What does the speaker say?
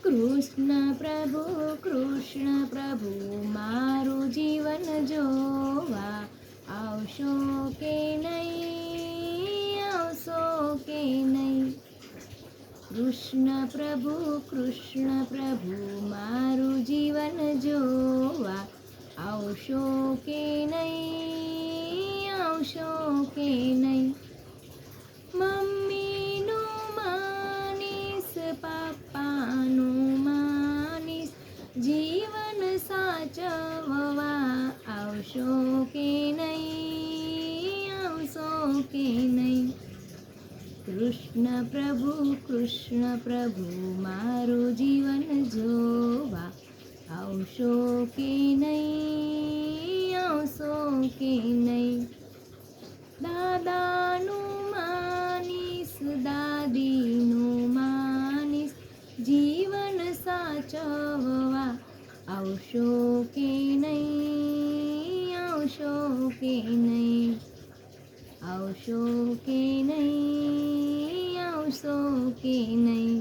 કૃષ્ણ પ્રભુ મારું જીવન જોવા આવશો કે નહીં, આવશો કે નહીં? કૃષ્ણ પ્રભુ મારું જીવન જોવા આવશો કે નહીં, આવશો કે નહીં? મમ્મીનું માનીશ, પાપાનું માનીશ, જીવન સાચવવા આવશો કે નહીં, આવશો કે નહીં? કૃષ્ણ પ્રભુ મારું જીવન જોવા આવશો કે નહીં, આવશો કે નહીં? દાદાનું માનીશ, દાદીનું માનીશ, જીવન સાચવવા આવશો કે નહીં, આવશો કે નહીં? આવશો કે નહીં, આવશો કે નહીં?